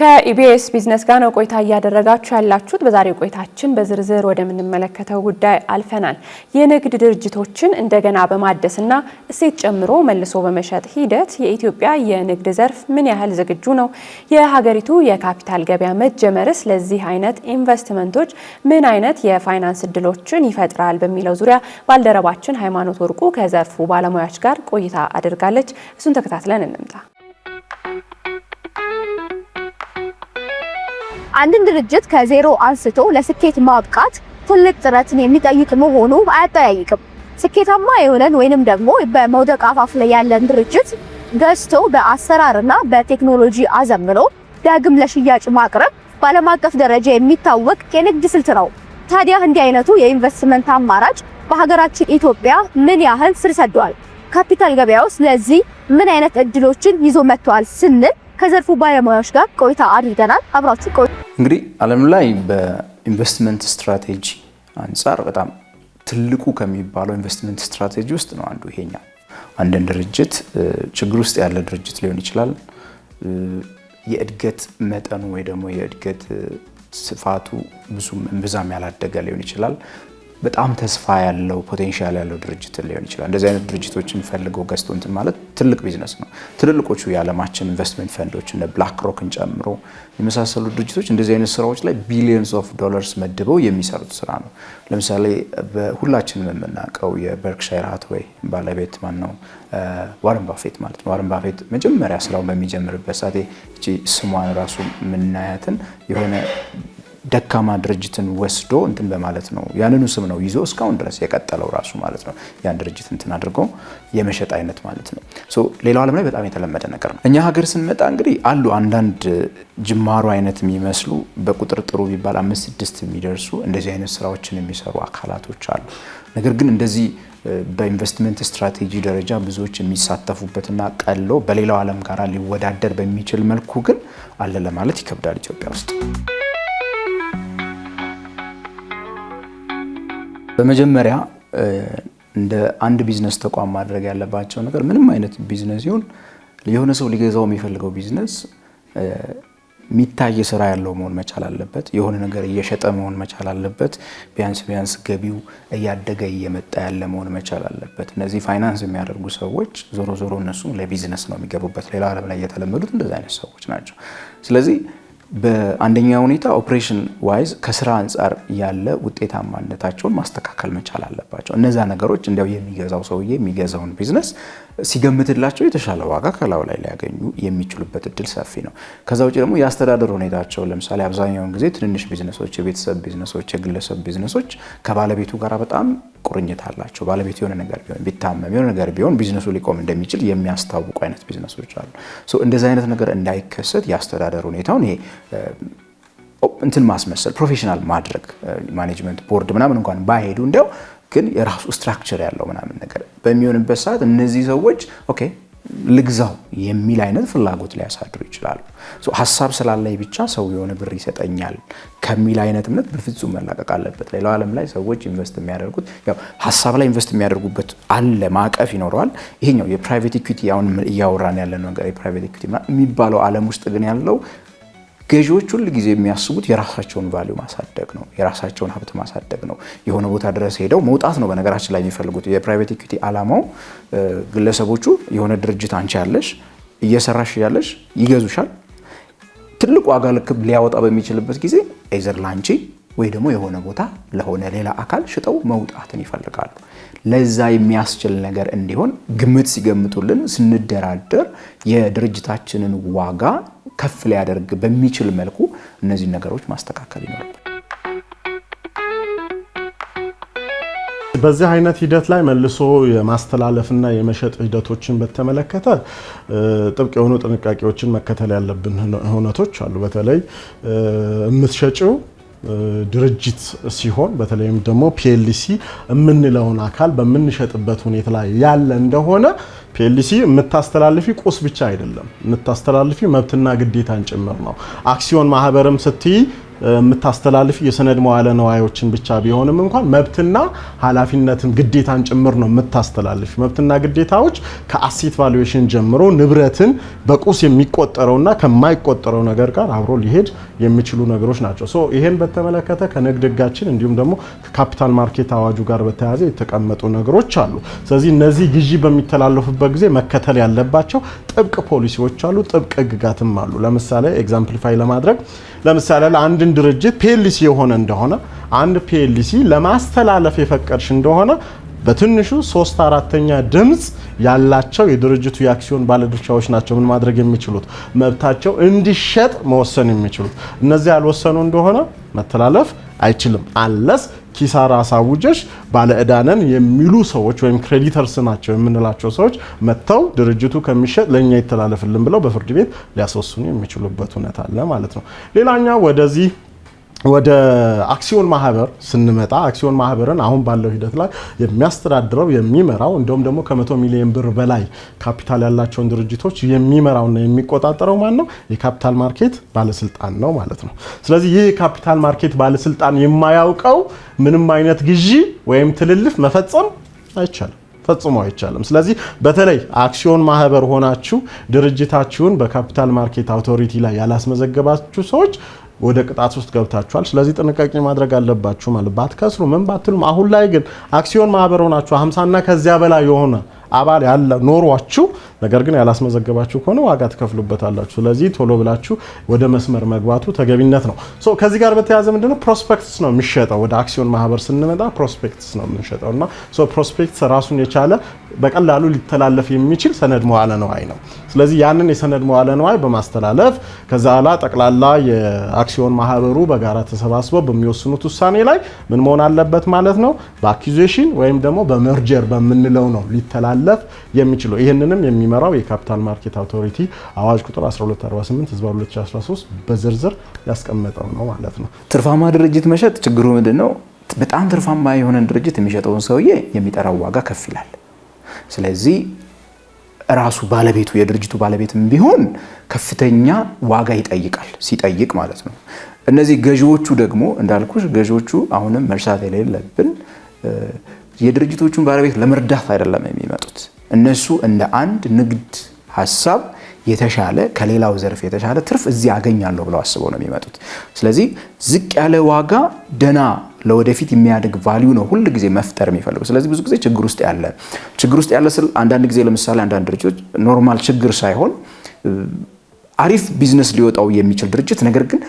ከኢቢኤስ ቢዝነስ ጋር ነው ቆይታ እያደረጋችሁ ያላችሁት። በዛሬው ቆይታችን በዝርዝር ወደምንመለከተው ጉዳይ አልፈናል። የንግድ ድርጅቶችን እንደገና በማደስና እሴት ጨምሮ መልሶ በመሸጥ ሂደት የኢትዮጵያ የንግድ ዘርፍ ምን ያህል ዝግጁ ነው? የሀገሪቱ የካፒታል ገበያ መጀመርስ ለዚህ አይነት ኢንቨስትመንቶች ምን አይነት የፋይናንስ እድሎችን ይፈጥራል? በሚለው ዙሪያ ባልደረባችን ሃይማኖት ወርቁ ከዘርፉ ባለሙያዎች ጋር ቆይታ አድርጋለች። እሱን ተከታትለን እንምጣ። አንድን ድርጅት ከዜሮ አንስቶ ለስኬት ማብቃት ትልቅ ጥረትን የሚጠይቅ መሆኑ አያጠያይቅም። ስኬታማ የሆነን ወይንም ደግሞ በመውደቅ አፋፍ ላይ ያለን ድርጅት ገዝቶ በአሰራርና በቴክኖሎጂ አዘምኖ ዳግም ለሽያጭ ማቅረብ በዓለም አቀፍ ደረጃ የሚታወቅ የንግድ ስልት ነው። ታዲያ እንዲህ አይነቱ የኢንቨስትመንት አማራጭ በሀገራችን ኢትዮጵያ ምን ያህል ስር ሰዷል? ካፒታል ገበያው ስለዚህ ምን አይነት እድሎችን ይዞ መጥቷል ስንል ከዘርፉ ባለሙያዎች ጋር ቆይታ አድርገናል። አብራችሁ ቆዩ። እንግዲህ ዓለም ላይ በኢንቨስትመንት ስትራቴጂ አንፃር በጣም ትልቁ ከሚባለው ኢንቨስትመንት ስትራቴጂ ውስጥ ነው አንዱ ይሄኛው። አንድን ድርጅት ችግር ውስጥ ያለ ድርጅት ሊሆን ይችላል፣ የእድገት መጠኑ ወይ ደግሞ የእድገት ስፋቱ ብዙም ያላደገ ሊሆን ይችላል፣ በጣም ተስፋ ያለው ፖቴንሻል ያለው ድርጅት ሊሆን ይችላል። እንደዚህ አይነት ድርጅቶችን ፈልገው ገዝቶ እንትን ማለት ትልቅ ቢዝነስ ነው። ትልልቆቹ የዓለማችን ኢንቨስትመንት ፈንዶች እነ ብላክ ሮክን ጨምሮ የመሳሰሉ ድርጅቶች እንደዚህ አይነት ስራዎች ላይ ቢሊየንስ ኦፍ ዶላርስ መድበው የሚሰሩት ስራ ነው። ለምሳሌ በሁላችንም የምናውቀው የበርክሻየር ሃትዌይ ባለቤት ማን ነው? ዋረን ባፌት ማለት ነው። ዋረን ባፌት መጀመሪያ ስራውን በሚጀምርበት ሰዓት እቺ ስሟን ራሱ የምናያትን የሆነ ደካማ ድርጅትን ወስዶ እንትን በማለት ነው ያንኑ ስም ነው ይዞ እስካሁን ድረስ የቀጠለው ራሱ ማለት ነው። ያን ድርጅት እንትን አድርጎ የመሸጥ አይነት ማለት ነው። ሌላው ዓለም ላይ በጣም የተለመደ ነገር ነው። እኛ ሀገር ስንመጣ እንግዲህ አሉ አንዳንድ ጅማሩ አይነት የሚመስሉ በቁጥር ጥሩ ቢባል 5-6 የሚደርሱ እንደዚህ አይነት ስራዎችን የሚሰሩ አካላቶች አሉ። ነገር ግን እንደዚህ በኢንቨስትመንት ስትራቴጂ ደረጃ ብዙዎች የሚሳተፉበትና ቀሎ በሌላው ዓለም ጋር ሊወዳደር በሚችል መልኩ ግን አለ ለማለት ይከብዳል ኢትዮጵያ ውስጥ። በመጀመሪያ እንደ አንድ ቢዝነስ ተቋም ማድረግ ያለባቸው ነገር ምንም አይነት ቢዝነስ ይሁን የሆነ ሰው ሊገዛው የሚፈልገው ቢዝነስ የሚታይ ስራ ያለው መሆን መቻል አለበት። የሆነ ነገር እየሸጠ መሆን መቻል አለበት። ቢያንስ ገቢው እያደገ እየመጣ ያለ መሆን መቻል አለበት። እነዚህ ፋይናንስ የሚያደርጉ ሰዎች ዞሮ እነሱ ለቢዝነስ ነው የሚገቡበት። ሌላ ዓለም ላይ የተለመዱት እንደዚህ አይነት ሰዎች ናቸው። ስለዚህ በአንደኛ ሁኔታ ኦፕሬሽን ዋይዝ ከስራ አንፃር ያለ ውጤታማነታቸውን ማስተካከል መቻል አለባቸው። እነዛ ነገሮች እንዲያው የሚገዛው ሰውዬ የሚገዛውን ቢዝነስ ሲገምትላቸው የተሻለ ዋጋ ከላው ላይ ሊያገኙ የሚችሉበት እድል ሰፊ ነው። ከዛ ውጭ ደግሞ የአስተዳደር ሁኔታቸው ለምሳሌ አብዛኛውን ጊዜ ትንንሽ ቢዝነሶች፣ የቤተሰብ ቢዝነሶች፣ የግለሰብ ቢዝነሶች ከባለቤቱ ጋር በጣም ቁርኝት አላቸው። ባለቤቱ የሆነ ነገር ቢሆን ቢታመም የሆነ ነገር ቢሆን ቢዝነሱ ሊቆም እንደሚችል የሚያስታውቁ አይነት ቢዝነሶች አሉ። እንደዚህ አይነት ነገር እንዳይከሰት የአስተዳደር ሁኔታውን ይሄ እንትን ማስመሰል ፕሮፌሽናል ማድረግ ማኔጅመንት ቦርድ ምናምን እንኳን ባይሄዱ እንዲያው ግን የራሱ ስትራክቸር ያለው ምናምን ነገር በሚሆንበት ሰዓት እነዚህ ሰዎች ኦኬ ልግዛው የሚል አይነት ፍላጎት ሊያሳድሩ ይችላሉ። ሀሳብ ስላለኝ ብቻ ሰው የሆነ ብር ይሰጠኛል ከሚል አይነት እምነት በፍጹም መላቀቅ አለበት። ሌላው ዓለም ላይ ሰዎች ኢንቨስት የሚያደርጉት ያው ሀሳብ ላይ ኢንቨስት የሚያደርጉበት አለ ማዕቀፍ ይኖረዋል። ይሄኛው የፕራይቬት ኢኩዊቲ አሁን እያወራን ያለነው ነገር የፕራይቬት ኢኩዊቲ የሚባለው ዓለም ውስጥ ግን ያለው ገዢዎች ሁሉ ጊዜ የሚያስቡት የራሳቸውን ቫልዩ ማሳደግ ነው፣ የራሳቸውን ሀብት ማሳደግ ነው፣ የሆነ ቦታ ድረስ ሄደው መውጣት ነው። በነገራችን ላይ የሚፈልጉት የፕራይቬት ኢኩዊቲ ዓላማው ግለሰቦቹ የሆነ ድርጅት አንቺ ያለሽ እየሰራሽ ያለሽ ይገዙሻል። ትልቅ ዋጋ ልክ ሊያወጣ በሚችልበት ጊዜ ኤዘር ላንቺ ወይ ደግሞ የሆነ ቦታ ለሆነ ሌላ አካል ሽጠው መውጣትን ይፈልጋሉ። ለዛ የሚያስችል ነገር እንዲሆን ግምት ሲገምቱልን ስንደራደር የድርጅታችንን ዋጋ ከፍ ሊያደርግ በሚችል መልኩ እነዚህ ነገሮች ማስተካከል ይኖርብናል። በዚህ አይነት ሂደት ላይ መልሶ የማስተላለፍና የመሸጥ ሂደቶችን በተመለከተ ጥብቅ የሆኑ ጥንቃቄዎችን መከተል ያለብን ሁኔታዎች አሉ። በተለይ የምትሸጪው ድርጅት ሲሆን በተለይም ደግሞ ፒኤልሲ የምንለውን አካል በምንሸጥበት ሁኔታ ላይ ያለ እንደሆነ ፒኤልሲ የምታስተላልፊ ቁስ ብቻ አይደለም፣ የምታስተላልፊ መብትና ግዴታን ጭምር ነው። አክሲዮን ማህበርም ስትይ የምታስተላልፊ የሰነድ መዋለ ነዋዮችን ብቻ ቢሆንም እንኳን መብትና ኃላፊነትን ግዴታን ጭምር ነው የምታስተላልፊ። መብትና ግዴታዎች ከአሴት ቫሉዌሽን ጀምሮ ንብረትን በቁስ የሚቆጠረውና ከማይቆጠረው ነገር ጋር አብሮ ሊሄድ የሚችሉ ነገሮች ናቸው። ሶ ይሄን በተመለከተ ከንግድ ህጋችን እንዲሁም ደግሞ ከካፒታል ማርኬት አዋጁ ጋር በተያያዘ የተቀመጡ ነገሮች አሉ። ስለዚህ እነዚህ ግዢ በሚተላለፉበት ጊዜ መከተል ያለባቸው ጥብቅ ፖሊሲዎች አሉ፣ ጥብቅ ህግጋትም አሉ። ለምሳሌ ኤግዛምፕሊፋይ ለማድረግ ለምሳሌ ለአንድን ድርጅት ፒኤልሲ የሆነ እንደሆነ አንድ ፒኤልሲ ለማስተላለፍ የፈቀድሽ እንደሆነ በትንሹ 3/4 ድምጽ ያላቸው የድርጅቱ የአክሲዮን ባለድርሻዎች ናቸው ምን ማድረግ የሚችሉት መብታቸው እንዲሸጥ መወሰን የሚችሉት። እነዚህ ያልወሰኑ እንደሆነ መተላለፍ አይችልም። አለስ ኪሳራ አሳውጀሽ ባለዕዳነን የሚሉ ሰዎች ወይም ክሬዲተርስ ናቸው የምንላቸው ሰዎች መተው ድርጅቱ ከሚሸጥ ለኛ ይተላለፍልን ብለው በፍርድ ቤት ሊያስወስኑ የሚችሉበት ሁኔታ አለ ማለት ነው። ሌላኛው ወደ አክሲዮን ማህበር ስንመጣ አክሲዮን ማህበርን አሁን ባለው ሂደት ላይ የሚያስተዳድረው የሚመራው እንደውም ደግሞ ከ100 ሚሊዮን ብር በላይ ካፒታል ያላቸውን ድርጅቶች የሚመራውና የሚቆጣጠረው ማን ነው? የካፒታል ማርኬት ባለስልጣን ነው ማለት ነው። ስለዚህ ይህ የካፒታል ማርኬት ባለስልጣን የማያውቀው ምንም አይነት ግዢ ወይም ትልልፍ መፈጸም አይቻልም፣ ፈጽሞ አይቻልም። ስለዚህ በተለይ አክሲዮን ማህበር ሆናችሁ ድርጅታችሁን በካፒታል ማርኬት አውቶሪቲ ላይ ያላስመዘገባችሁ ሰዎች ወደ ቅጣት ውስጥ ገብታችኋል። ስለዚህ ጥንቃቄ ማድረግ አለባችሁ ማለት ባትከስሩ ምን ባትሉም። አሁን ላይ ግን አክሲዮን ማህበር ሆናችሁ 50 እና ከዚያ በላይ የሆነ አባል ያለ ኖሯችሁ ነገር ግን ያላስመዘገባችሁ ከሆነ ዋጋ ትከፍሉበታላችሁ። ስለዚህ ቶሎ ብላችሁ ወደ መስመር መግባቱ ተገቢነት ነው። ሶ ከዚህ ጋር በተያያዘ ምንድነው ፕሮስፔክትስ ነው የሚሸጠው። ወደ አክሲዮን ማህበር ስንመጣ ፕሮስፔክትስ ነው የምንሸጠውና ሶ ፕሮስፔክትስ ራሱን የቻለ በቀላሉ ሊተላለፍ የሚችል ሰነድ መዋለ ነዋይ ነው። ስለዚህ ያንን የሰነድ መዋለ ነዋይ በማስተላለፍ ከዛ ኋላ ጠቅላላ የአክሲዮን ማህበሩ በጋራ ተሰባስበው በሚወስኑት ውሳኔ ላይ ምን መሆን አለበት ማለት ነው በአኩዚሽን ወይም ደግሞ በመርጀር በምንለው ነው ሊተላለፍ የሚችለው። ይሄንንም የሚመራው የካፒታል ማርኬት አውቶሪቲ አዋጅ ቁጥር 1248/2013 በዝርዝር ያስቀመጠው ነው ማለት ነው። ትርፋማ ድርጅት መሸጥ ችግሩ ምንድነው? በጣም ትርፋማ የሆነ ድርጅት የሚሸጠውን ሰውዬ የሚጠራው ዋጋ ከፍ ይላል። ስለዚህ ራሱ ባለቤቱ የድርጅቱ ባለቤትም ቢሆን ከፍተኛ ዋጋ ይጠይቃል፣ ሲጠይቅ ማለት ነው። እነዚህ ገዢዎቹ ደግሞ እንዳልኩሽ ገዢዎቹ አሁንም መርሳት የሌለብን የድርጅቶቹን ባለቤት ለመርዳት አይደለም የሚመጡት። እነሱ እንደ አንድ ንግድ ሐሳብ የተሻለ ከሌላው ዘርፍ የተሻለ ትርፍ እዚህ ያገኛለሁ ብለው አስበው ነው የሚመጡት። ስለዚህ ዝቅ ያለ ዋጋ ደና ለወደፊት የሚያድግ ቫልዩ ነው ሁሉ ጊዜ መፍጠር የሚፈልጉ። ስለዚህ ብዙ ጊዜ ችግር ውስጥ ያለ ስል አንዳንድ ጊዜ ለምሳሌ አንዳንድ ድርጅቶች ኖርማል ችግር ሳይሆን አሪፍ ቢዝነስ ሊወጣው የሚችል ድርጅት ነገር ግን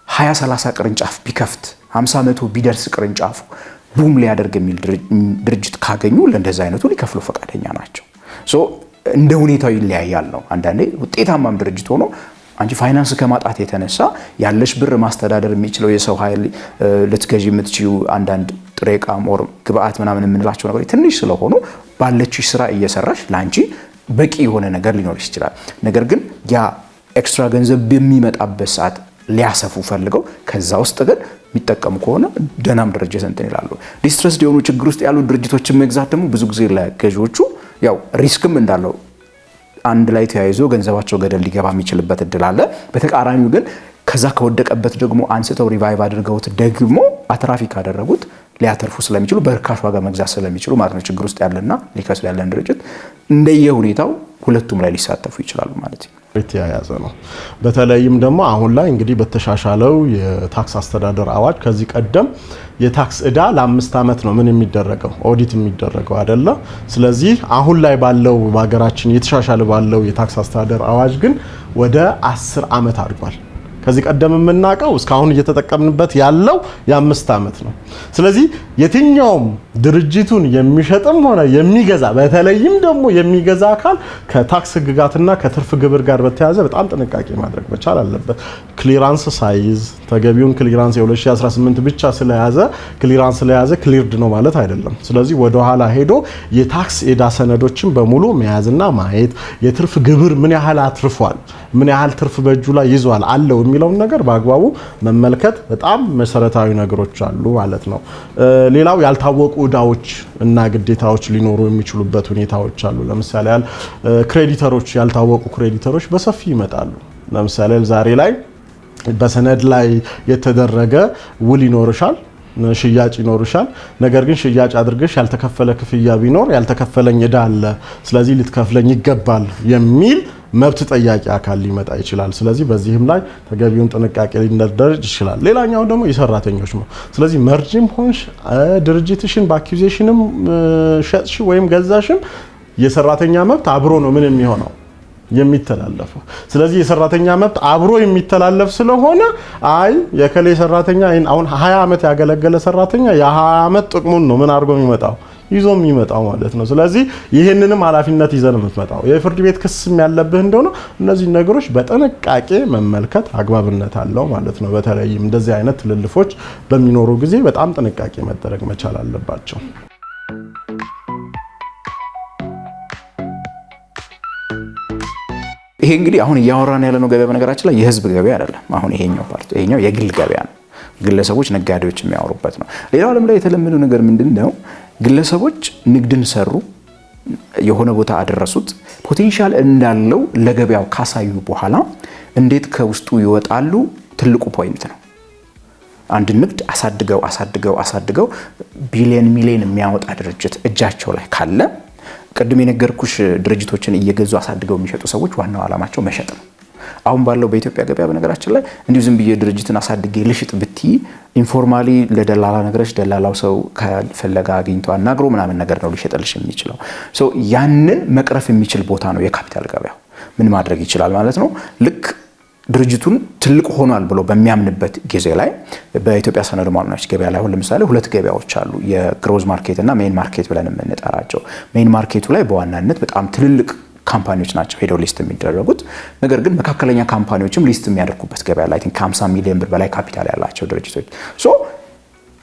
20-30 ቅርንጫፍ ቢከፍት 50-100 ቢደርስ ቅርንጫፉ ቡም ሊያደርግ የሚል ድርጅት ካገኙ ለእንደዛ አይነቱ ሊከፍሉ ፈቃደኛ ናቸው። ሶ እንደ ሁኔታው ይለያያል ነው። አንዳንዴ ውጤታማም ድርጅት ሆኖ አንቺ ፋይናንስ ከማጣት የተነሳ ያለሽ ብር ማስተዳደር የሚችለው የሰው ኃይል ልትገዢ የምትችዩ አንዳንድ ጥሬ ዕቃ ሞር ግብአት ምናምን የምንላቸው ነገሮች ትንሽ ስለሆኑ ባለችሽ ስራ እየሰራሽ ላንቺ በቂ የሆነ ነገር ሊኖርሽ ይችላል። ነገር ግን ያ ኤክስትራ ገንዘብ በሚመጣበት ሰዓት ሊያሰፉ ፈልገው ከዛ ውስጥ ግን የሚጠቀሙ ከሆነ ደናም ድርጅት እንትን ይላሉ። ዲስትረስድ የሆኑ ችግር ውስጥ ያሉ ድርጅቶችን መግዛት ደግሞ ብዙ ጊዜ ለገዢዎቹ ያው ሪስክም እንዳለው አንድ ላይ ተያይዞ ገንዘባቸው ገደል ሊገባ የሚችልበት እድል አለ። በተቃራኒው ግን ከዛ ከወደቀበት ደግሞ አንስተው ሪቫይቭ አድርገውት ደግሞ አትራፊ ካደረጉት ሊያተርፉ ስለሚችሉ በርካሽ ዋጋ መግዛት ስለሚችሉ ማለት ነው። ችግር ውስጥ ያለና ሊከስር ያለን ድርጅት እንደየሁኔታው ሁለቱም ላይ ሊሳተፉ ይችላሉ ማለት ነው። የተያያዘ ነው። በተለይም ደግሞ አሁን ላይ እንግዲህ በተሻሻለው የታክስ አስተዳደር አዋጅ ከዚህ ቀደም የታክስ ዕዳ ለ5 ዓመት ነው ምን የሚደረገው ኦዲት የሚደረገው አይደለ? ስለዚህ አሁን ላይ ባለው በሀገራችን የተሻሻለ ባለው የታክስ አስተዳደር አዋጅ ግን ወደ 10 ዓመት አድጓል። ከዚህ ቀደም የምናውቀው እስካሁን እየተጠቀምንበት ያለው የ5 ዓመት ነው። ስለዚህ የትኛውም ድርጅቱን የሚሸጥም ሆነ የሚገዛ በተለይም ደግሞ የሚገዛ አካል ከታክስ ሕግጋትና ከትርፍ ግብር ጋር በተያያዘ በጣም ጥንቃቄ ማድረግ መቻል አለበት። ክሊራንስ ሳይዝ ተገቢውን ክሊራንስ የ2018 ብቻ ስለያዘ ክሊራንስ ስለያዘ ክሊርድ ነው ማለት አይደለም። ስለዚህ ወደ ኋላ ሄዶ የታክስ ዕዳ ሰነዶችን በሙሉ መያዝና ማየት የትርፍ ግብር ምን ያህል አትርፏል፣ ምን ያህል ትርፍ በእጁ ላይ ይዟል አለው የሚለውን ነገር በአግባቡ መመልከት በጣም መሰረታዊ ነገሮች አሉ ማለት ነው። ሌላው ያልታወቁ ዕዳዎች እና ግዴታዎች ሊኖሩ የሚችሉበት ሁኔታዎች አሉ። ለምሳሌ ክሬዲተሮች ያልታወቁ ክሬዲተሮች በሰፊ ይመጣሉ። ለምሳሌ ዛሬ ላይ በሰነድ ላይ የተደረገ ውል ይኖርሻል፣ ሽያጭ ይኖርሻል። ነገር ግን ሽያጭ አድርገሽ ያልተከፈለ ክፍያ ቢኖር ያልተከፈለኝ ዕዳ አለ፣ ስለዚህ ልትከፍለኝ ይገባል የሚል መብት ጠያቂ አካል ሊመጣ ይችላል። ስለዚህ በዚህም ላይ ተገቢውን ጥንቃቄ ሊደረግ ይችላል። ሌላኛው ደግሞ የሰራተኞች ነው። ስለዚህ መርጅም ሆንሽ ድርጅትሽን በአኪዩዜሽንም ሸጥሽ ወይም ገዛሽም የሰራተኛ መብት አብሮ ነው ምን የሚሆነው የሚተላለፈው። ስለዚህ የሰራተኛ መብት አብሮ የሚተላለፍ ስለሆነ አይ የከሌ ሰራተኛ አሁን 20 ዓመት ያገለገለ ሰራተኛ የ20 ዓመት ጥቅሙን ነው ምን አድርጎ የሚመጣው ይዞ የሚመጣው ማለት ነው። ስለዚህ ይሄንንም ኃላፊነት ይዘን የምትመጣው የፍርድ ቤት ክስም ያለብህ እንደሆነ እነዚህ ነገሮች በጥንቃቄ መመልከት አግባብነት አለው ማለት ነው። በተለይም እንደዚህ አይነት ትልልፎች በሚኖሩ ጊዜ በጣም ጥንቃቄ መደረግ መቻል አለባቸው። ይሄ እንግዲህ አሁን እያወራን ያለነው ገበያ በነገራችን ላይ የህዝብ ገበያ አይደለም። አሁን ይሄኛው የግል ገበያ ነው። ግለሰቦች ነጋዴዎች የሚያወሩበት ነው። ሌላው ዓለም ላይ የተለመደው ነገር ምንድነው? ግለሰቦች ንግድን ሰሩ፣ የሆነ ቦታ አደረሱት፣ ፖቴንሻል እንዳለው ለገበያው ካሳዩ በኋላ እንዴት ከውስጡ ይወጣሉ? ትልቁ ፖይንት ነው። አንድ ንግድ አሳድገው ቢሊየን ሚሊየን የሚያወጣ ድርጅት እጃቸው ላይ ካለ ቅድም የነገርኩሽ ድርጅቶችን እየገዙ አሳድገው የሚሸጡ ሰዎች ዋናው ዓላማቸው መሸጥ ነው። አሁን ባለው በኢትዮጵያ ገበያ በነገራችን ላይ እንዲሁ ዝም ብዬ ድርጅትን አሳድጌ ልሽጥ ብቲ ኢንፎርማሊ ለደላላ ነገሮች ደላላው ሰው ከፈለጋ አግኝቶ አናግሮ ምናምን ነገር ነው ሊሸጥልሽ የሚችለው። ሶ ያንን መቅረፍ የሚችል ቦታ ነው የካፒታል ገበያው። ምን ማድረግ ይችላል ማለት ነው? ልክ ድርጅቱን ትልቅ ሆኗል ብሎ በሚያምንበት ጊዜ ላይ በኢትዮጵያ ሰነድ ማልናች ገበያ ላይ አሁን ለምሳሌ ሁለት ገበያዎች አሉ። የግሮዝ ማርኬት እና ሜን ማርኬት ብለን የምንጠራቸው። ሜን ማርኬቱ ላይ በዋናነት በጣም ትልልቅ ካምፓኒዎች ናቸው ሄደው ሊስት የሚደረጉት። ነገር ግን መካከለኛ ካምፓኒዎችም ሊስት የሚያደርጉበት ገበያ ላይ ከ50 ሚሊዮን ብር በላይ ካፒታል ያላቸው ድርጅቶች ሶ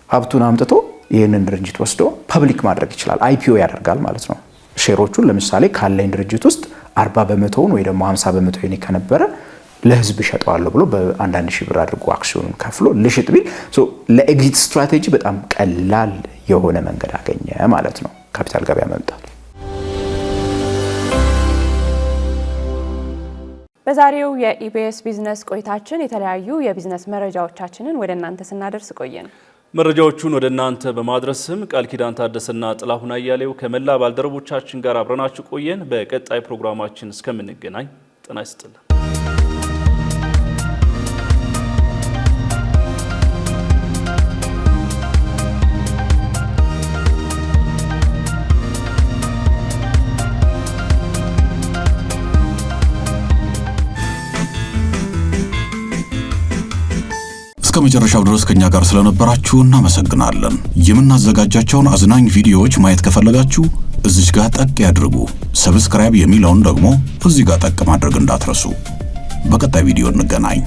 ሀብቱን አምጥቶ ይህንን ድርጅት ወስዶ ፐብሊክ ማድረግ ይችላል። አይፒኦ ያደርጋል ማለት ነው። ሼሮቹን ለምሳሌ ካለኝ ድርጅት ውስጥ 40% ወይ ደግሞ 50% የኔ ከነበረ ለህዝብ ሸጠዋለሁ ብሎ በአንዳንድ ሺህ ብር አድርጎ አክሲዮኑን ከፍሎ ልሽጥ ቢል ለኤግዚት ስትራቴጂ በጣም ቀላል የሆነ መንገድ አገኘ ማለት ነው ካፒታል ገበያ መምጣት። በዛሬው የኢቢኤስ ቢዝነስ ቆይታችን የተለያዩ የቢዝነስ መረጃዎቻችንን ወደ እናንተ ስናደርስ ቆየን። መረጃዎቹን ወደ እናንተ በማድረስም ቃል ኪዳን ታደሰና ጥላሁን አያሌው ከመላ ባልደረቦቻችን ጋር አብረናችሁ ቆየን። በቀጣይ ፕሮግራማችን እስከምንገናኝ ጤና ይስጥልን። እስከመጨረሻው ድረስ ከኛ ጋር ስለነበራችሁ እናመሰግናለን። የምናዘጋጃቸውን አዝናኝ ቪዲዮዎች ማየት ከፈለጋችሁ እዚህ ጋር ጠቅ ያድርጉ። ሰብስክራይብ የሚለውን ደግሞ እዚህ ጋር ጠቅ ማድረግ እንዳትረሱ። በቀጣይ ቪዲዮ እንገናኝ።